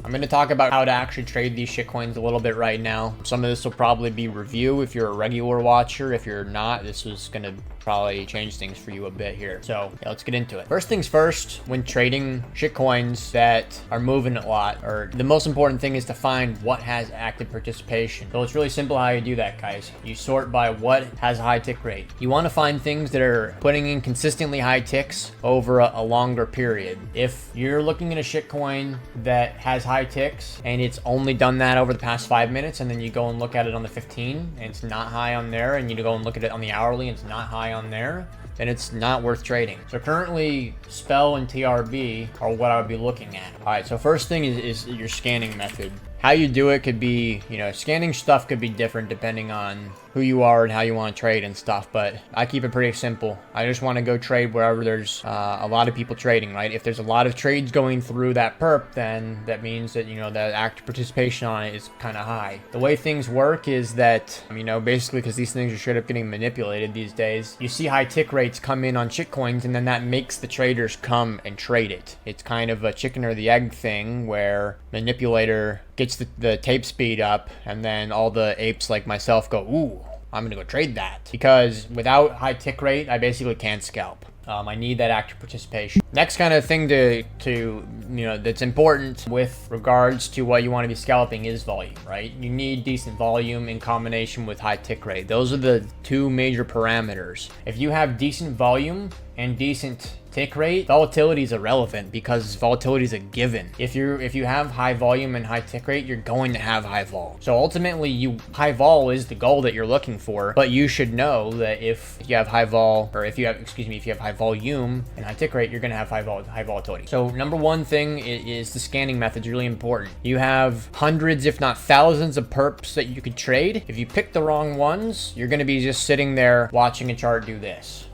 I'm going to talk about how to actually trade these shitcoins a little bit right now. Some of this will probably be review if you're a regular watcher. If you're not, this is going to probably change things for you a bit here. So yeah, let's get into it. First things first, when trading shitcoins that are moving a lot, or the most important thing is to find what has active participation. So it's really simple how you do that, guys. You sort by what has a high tick rate. You want to find things that are putting in consistently high ticks over a longer period. If you're looking at a shitcoin that has high ticks and it's only done that over the past 5 minutes, and then you go and look at it on the 15 and it's not high on there, and you go and look at it on the hourly and it's not high on there, then it's not worth trading. So currently Spell and TRB are what I would be looking at. All right, so first thing is your scanning method. How you do it could be, scanning stuff could be different depending on who you are and how you want to trade and stuff, but I keep it pretty simple. I just want to go trade wherever there's a lot of people trading, right? If there's a lot of trades going through that perp, then that means that, that active participation on it is kind of high. The way things work is that, basically because these things are straight up getting manipulated these days, you see high tick rates come in on shitcoins, and then that makes the traders come and trade it. It's kind of a chicken or the egg thing where manipulator gets the tape speed up, and then all the apes like myself go, ooh, I'm gonna go trade that. Because without high tick rate, I basically can't scalp. I need that active participation. Next kind of thing that's important with regards to what you want to be scalping is volume, right? You need decent volume in combination with high tick rate. Those are the two major parameters. If you have decent volume and decent tick rate, volatility is irrelevant because volatility is a given. If you have high volume and high tick rate, you're going to have high vol. So ultimately, high vol is the goal that you're looking for, but you should know that if you have high vol, or if you have high volume and high tick rate, you're going to have high volatility. So number one thing is the scanning method is really important. You have hundreds, if not thousands, of perps that you could trade. If you pick the wrong ones, you're going to be just sitting there watching a chart do this.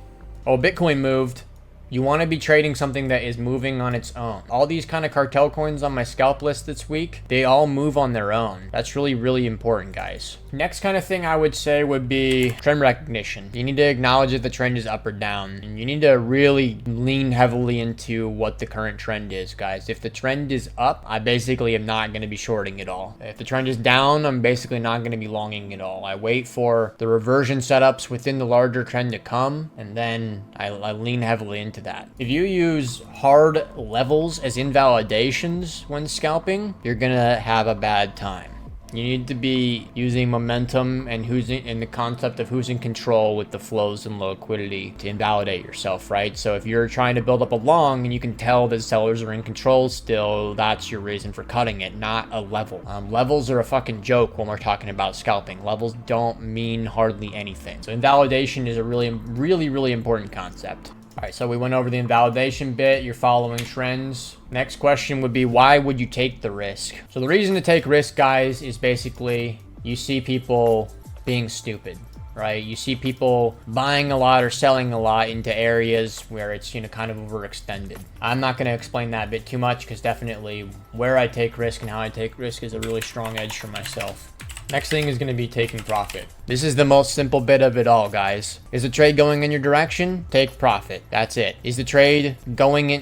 Oh, Bitcoin moved. You want to be trading something that is moving on its own. All these kind of cartel coins on my scalp list this week, they all move on their own. That's really, really important, guys. Next kind of thing I would say would be trend recognition. You need to acknowledge if the trend is up or down. And you need to really lean heavily into what the current trend is, guys. If the trend is up, I basically am not going to be shorting it all. If the trend is down, I'm basically not going to be longing it all. I wait for the reversion setups within the larger trend to come, and then I lean heavily into that. If you use hard levels as invalidations when scalping, you're gonna have a bad time. You need to be using momentum and the concept of who's in control with the flows and liquidity to invalidate yourself, right? So if you're trying to build up a long and you can tell that sellers are in control still, that's your reason for cutting it, not a level. Levels are a fucking joke when we're talking about scalping. Levels don't mean hardly anything. So invalidation is a really, really, really important concept. All right, so we went over the invalidation bit. You're following trends. Next question would be, why would you take the risk? So the reason to take risk, guys, is basically you see people being stupid, right? You see people buying a lot or selling a lot into areas where it's, kind of overextended. I'm not going to explain that bit too much because definitely where I take risk and how I take risk is a really strong edge for myself. Next thing is going to be taking profit. This is the most simple bit of it all, guys. Is the trade going in your direction? Take profit. That's it. Is the trade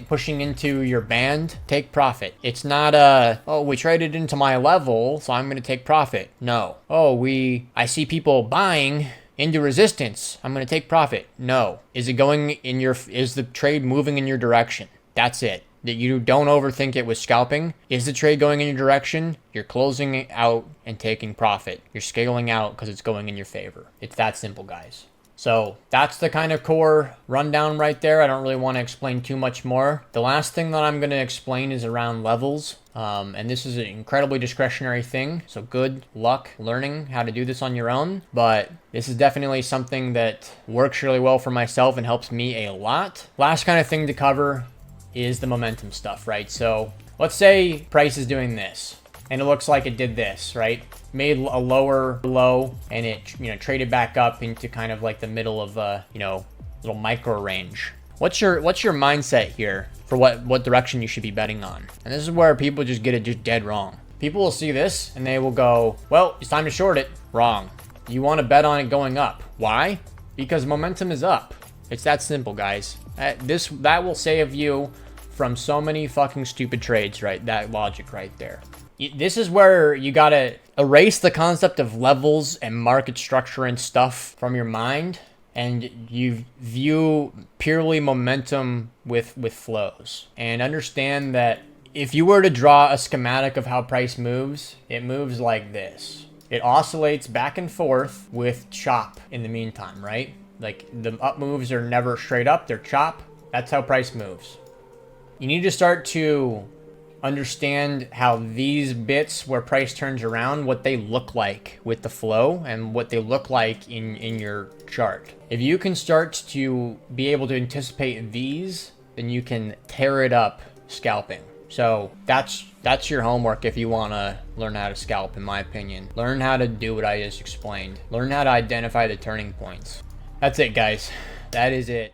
pushing into your band? Take profit. It's not we traded into my level, so I'm going to take profit. No. I see people buying into resistance. I'm going to take profit. No. Is the trade moving in your direction? That's it. That you don't overthink it with scalping. Is the trade going in your direction? You're closing it out and taking profit. You're scaling out because it's going in your favor. It's that simple, guys. So that's the kind of core rundown right there. I don't really want to explain too much more. The last thing that I'm going to explain is around levels. And this is an incredibly discretionary thing. So good luck learning how to do this on your own. But this is definitely something that works really well for myself and helps me a lot. Last kind of thing to cover is the momentum stuff, right? So let's say price is doing this and it looks like it did this, right? Made a lower low and it, traded back up into kind of like the middle of a, little micro range. What's your mindset here for what direction you should be betting on? And this is where people just get it just dead wrong. People will see this and they will go, well, it's time to short it. Wrong. You want to bet on it going up. Why? Because momentum is up. It's that simple, guys. That will save you from so many fucking stupid trades, right? That logic right there. This is where you gotta erase the concept of levels and market structure and stuff from your mind, and you view purely momentum with flows, and understand that if you were to draw a schematic of how price moves, it moves like this. It oscillates back and forth with chop in the meantime, right? Like the up moves are never straight up, they're chop. That's how price moves. You need to start to understand how these bits where price turns around, what they look like with the flow and what they look like in your chart. If you can start to be able to anticipate these, then you can tear it up scalping. So that's your homework if you want to learn how to scalp, in my opinion. Learn how to do what I just explained. Learn how to identify the turning points. That's it, guys. That is it.